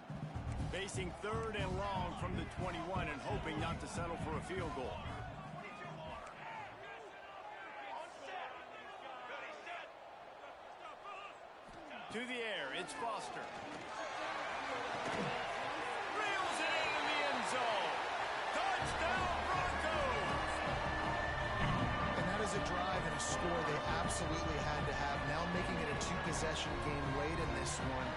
Facing 3rd and long from the 21 and hoping not to settle for a field goal. To the air, it's Foster. Reels it into the end zone. Touchdown, Broncos! And that is a drive and a score they absolutely had to have. Now making it a 2-possession game late in this one.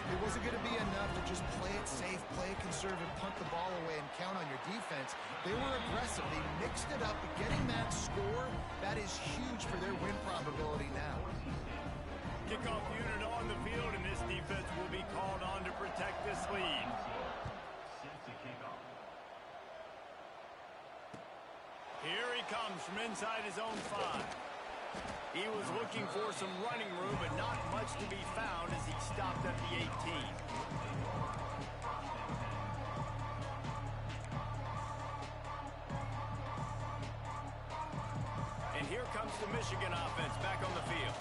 It wasn't going to be enough to just play it safe, play it conservative, punt the ball away, and count on your defense. They were aggressive. They mixed it up, but getting that score, that is huge for their win probability now. Kickoff unit on the field, and this defense will be called on to protect this lead. Here he comes from inside his own 5. He was looking for some running room, but not much to be found as he stopped at the 18. And here comes the Michigan offense back on the field.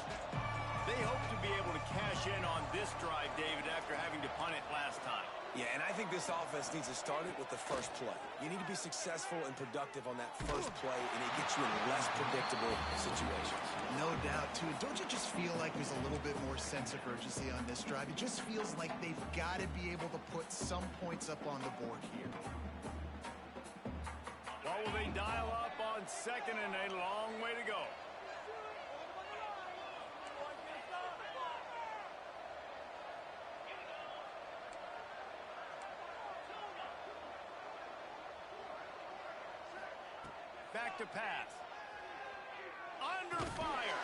They hope to be able to cash in on this drive, David, after having to punt it last time. Yeah, and I think this offense needs to start it with the first play. You need to be successful and productive on that first play, and it gets you in less predictable situations. No doubt, too. Don't you just feel like there's a little bit more sense of urgency on this drive? It just feels like they've got to be able to put some points up on the board here. What will they dial up on 2nd and a long way to go? Back to pass. Under fire.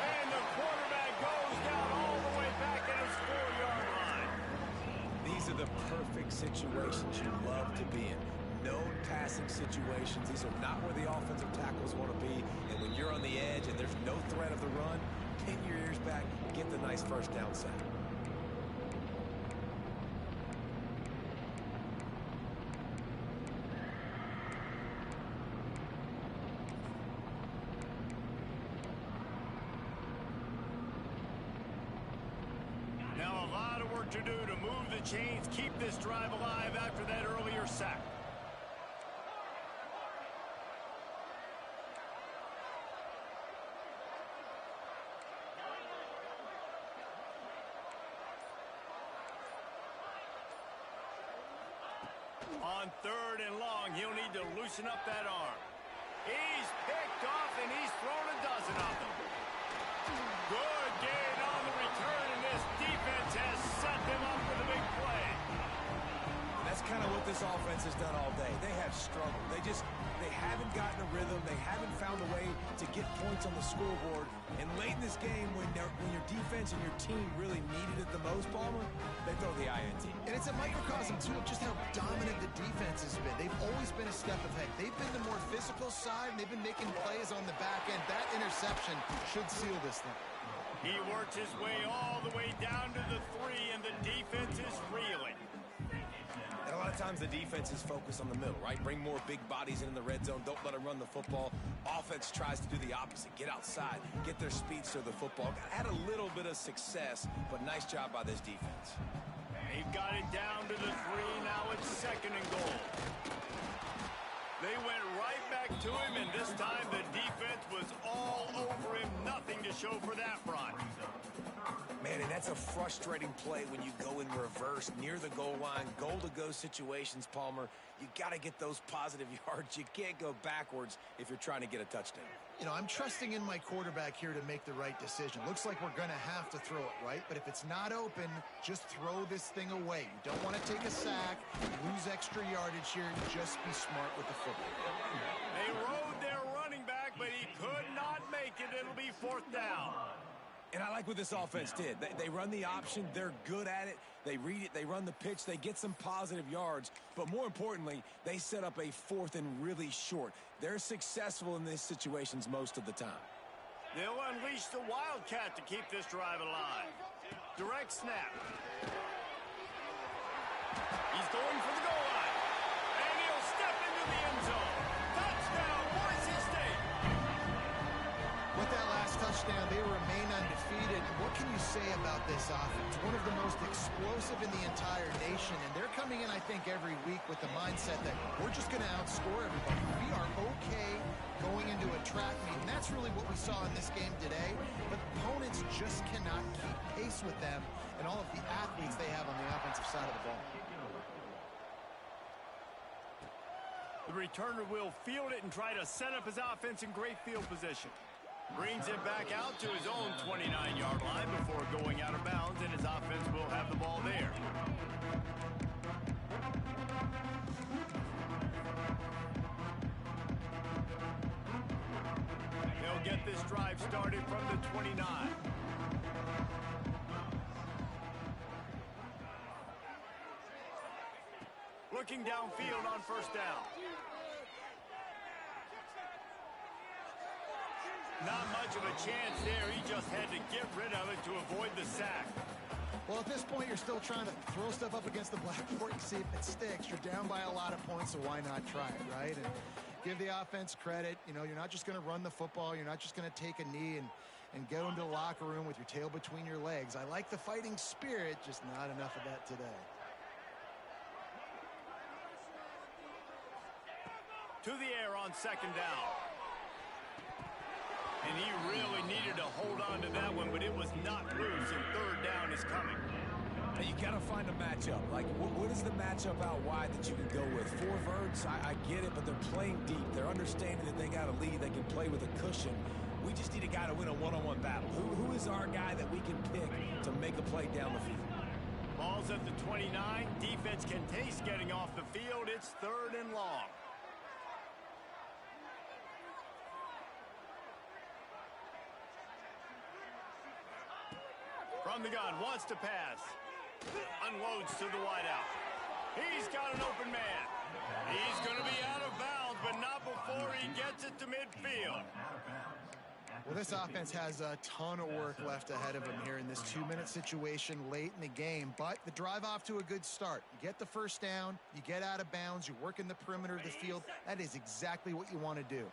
And the quarterback goes down all the way back at his 4-yard line. These are the perfect situations you love to be in. No passing situations. These are not where the offensive tackles want to be. And when you're on the edge and there's no threat of the run, pin your ears back, get the nice first down sack. Now a lot of work to do to move the chains, keep this drive alive after that earlier sack. On 3rd and long, he'll need to loosen up that arm. He's picked off, and he's thrown a dozen of them. Good gain on the return, and this defense has set them up with a big play. That's kind of what this offense has done all day. They have struggled. They haven't gotten a rhythm. They haven't found a way to get points on the scoreboard. And late in this game, when your defense and your team really needed it the most, Palmer, they throw the INT. And it's a microcosm, too, of just how dominant the defense has been. They've always been a step ahead. They've been the more physical side, and they've been making plays on the back end. That interception should seal this thing. He works his way all the way down to the 3, and the defense is reeling. And a lot of times the defense is focused on the middle, right? Bring more big bodies in the red zone. Don't let them run the football. Offense tries to do the opposite. Get outside. Get their speeds to the football. Had a little bit of success, but nice job by this defense. They've got it down to the 3. Now it's 2nd and goal. They went right back to him, and this time the defense was all over him. Nothing to show for that run. Man, and that's a frustrating play when you go in reverse near the goal line, goal-to-go situations, Palmer. You got to get those positive yards. You can't go backwards if you're trying to get a touchdown. You know, I'm trusting in my quarterback here to make the right decision. Looks like we're going to have to throw it, right? But if it's not open, just throw this thing away. You don't want to take a sack, lose extra yardage here. Just be smart with the football. They rode their running back, but he could not make it. It'll be 4th down. And I like what this offense did. They run the option. They're good at it. They read it. They run the pitch. They get some positive yards. But more importantly, they set up a 4th and really short. They're successful in these situations most of the time. They'll unleash the Wildcat to keep this drive alive. Direct snap. He's going for the goal line. And he'll step into the end zone. Touchdown, Boise State. With that last touchdown, they remain undefeated. What can you say about this offense? One of the most explosive in the entire nation, and they're coming in, I think, every week with the mindset that we're just going to outscore everybody. We are okay going into a track meet, and that's really what we saw in this game today. But opponents just cannot keep pace with them and all of the athletes they have on the offensive side of the ball. The returner will field it and try to set up his offense in great field position. Brings it back out to his own 29-yard line before going out of bounds, and his offense will have the ball there. They'll get this drive started from the 29. Looking downfield on 1st down. Not much of a chance there. He just had to get rid of it to avoid the sack. Well, at this point, you're still trying to throw stuff up against the blackboard and see if it sticks. You're down by a lot of points, so why not try it, right? And give the offense credit. You know, you're not just going to run the football. You're not just going to take a knee and go into the locker room with your tail between your legs. I like the fighting spirit, just not enough of that today. To the air on 2nd down. And he really needed to hold on to that one, but it was not loose, and 3rd down is coming. Now you got to find a matchup. Like, what is the matchup out wide that you can go with? 4 verts, I get it, but they're playing deep. They're understanding that they got a lead. They can play with a cushion. We just need a guy to win a one-on-one battle. Who is our guy that we can pick to make a play down the field? Ball's at the 29. Defense can taste getting off the field. It's 3rd and long. From the gun, wants to pass. Unloads to the wideout. He's got an open man. He's going to be out of bounds, but not before he gets it to midfield. Well, this offense has a ton of work left ahead of them here in this 2-minute situation late in the game, but the drive off to a good start. You get the 1st down, you get out of bounds, you work in the perimeter of the field. That is exactly what you want to do.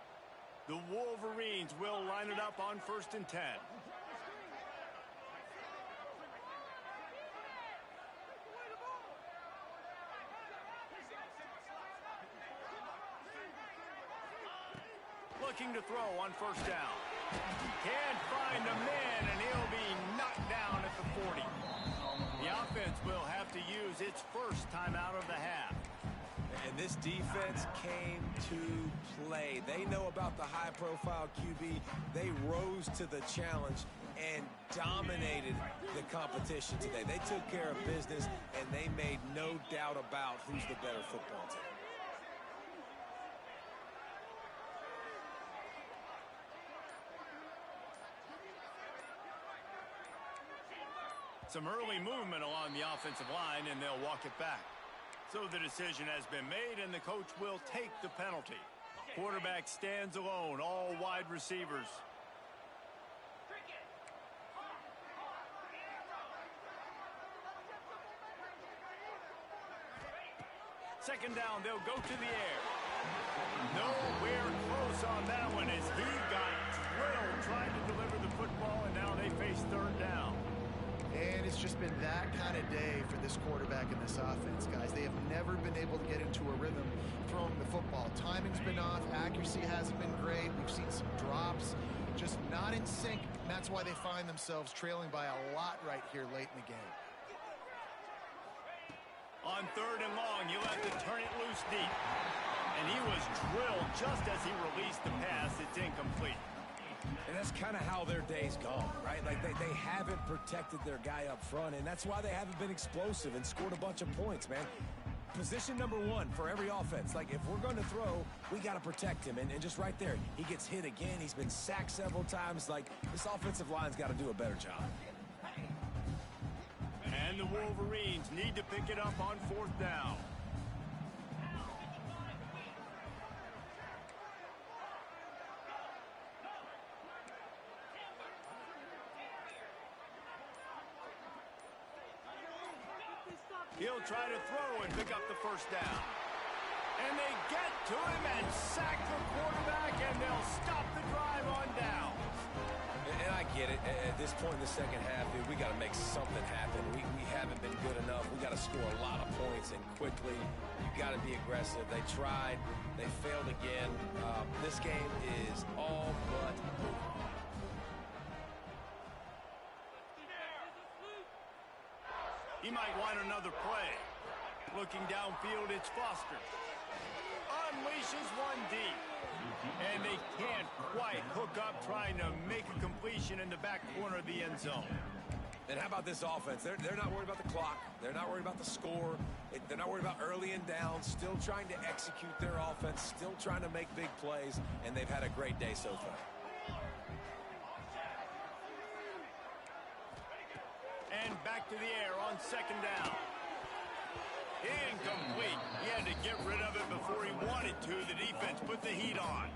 The Wolverines will line it up on 1st and 10. Looking to throw on 1st down. Can't find the man, and he'll be knocked down at the 40. The offense will have to use its 1st timeout of the half. And this defense came to play. They know about the high-profile QB. They rose to the challenge and dominated the competition today. They took care of business, and they made no doubt about who's the better football team. Some early movement along the offensive line, and they'll walk it back. So the decision has been made, and the coach will take the penalty. Quarterback stands alone, all wide receivers. second down, they'll go to the air. Nowhere close on that one as he got drilled trying to deliver the football, and now they face third down. And it's just been that kind of day for this quarterback and this offense, guys. They have never been able to get into a rhythm throwing the football. Timing's been off. Accuracy hasn't been great. We've seen some drops. Just not in sync. And that's why they find themselves trailing by a lot right here late in the game. On third and long, you'll have to turn it loose deep. And he was drilled just as he released the pass. It's incomplete. And that's kind of how their day's gone, right? Like they haven't protected their guy up front, and that's why they haven't been explosive and scored a bunch of points, man. Position number one for every offense. Like, if we're going to throw, we got to protect him. And just right there, he gets hit again. He's been sacked several times. Like, this offensive line's got to do a better job. And the Wolverines need to pick it up on fourth down. He'll try to throw and pick up the first down. And they get to him and sack the quarterback, and they'll stop the drive on down. And I get it. At this point in the second half, dude, we got to make something happen. We haven't been good enough. We got to score a lot of points, and quickly. You got to be aggressive. They tried. They failed again. This game is all but over. He might want another play. Looking downfield, it's Foster. Unleashes one deep. And they can't quite hook up trying to make a completion in the back corner of the end zone. And how about this offense? They're not worried about the clock. They're not worried about the score. They're not worried about early and down. Still trying to execute their offense. Still trying to make big plays. And they've had a great day so far. And back to the air on second down. Incomplete. He had to get rid of it before he wanted to. The defense put the heat on.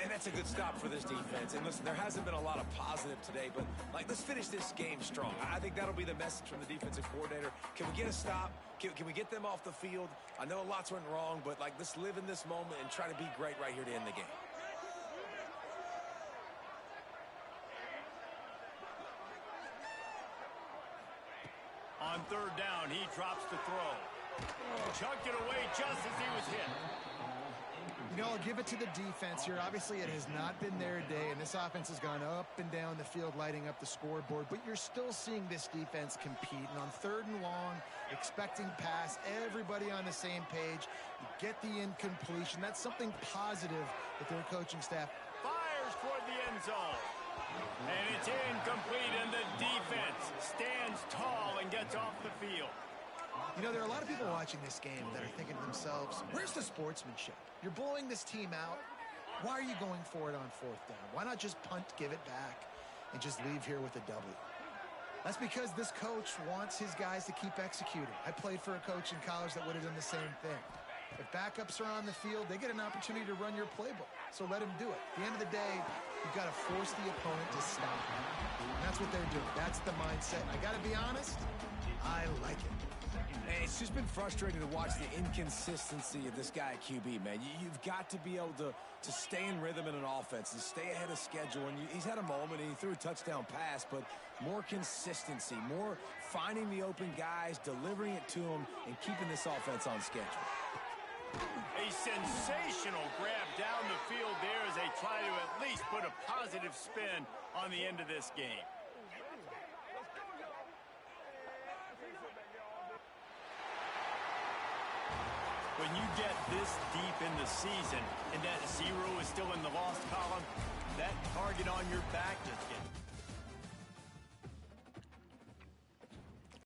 And that's a good stop for this defense. And listen, there hasn't been a lot of positive today, but let's finish this game strong. I think that'll be the message from the defensive coordinator. Can we get a stop? Can we get them off the field? I know lots went wrong, but let's live in this moment and try to be great right here to end the game. On third down, he drops to throw. Chucked it away just as he was hit. You know, I'll give it to the defense here. Obviously, it has not been their day, and this offense has gone up and down the field, lighting up the scoreboard. But you're still seeing this defense compete. And on third and long, expecting pass, everybody on the same page. You get the incompletion. That's something positive that their coaching staff Fires toward the end zone. And it's incomplete, and the defense stands tall and gets off the field. You know, there are a lot of people watching this game that are thinking to themselves, where's the sportsmanship? You're blowing this team out. Why are you going for it on fourth down? Why not just punt, give it back, and just leave here with a W? That's because this coach wants his guys to keep executing. I played for a coach in college that would have done the same thing. If backups are on the field, they get an opportunity to run your playbook. So let them do it. At the end of the day, you've got to force the opponent to stop. And that's what they're doing. That's the mindset. And I got to be honest, I like it. It's just been frustrating to watch the inconsistency of this guy at QB, man. You've got to be able to stay in rhythm in an offense and stay ahead of schedule. And he's had a moment and he threw a touchdown pass, but more consistency, more finding the open guys, delivering it to them, and keeping this offense on schedule. A sensational grab down the field there as they try to at least put a positive spin on the end of this game. When you get this deep in the season and that 0 is still in the lost column, that target on your back just gets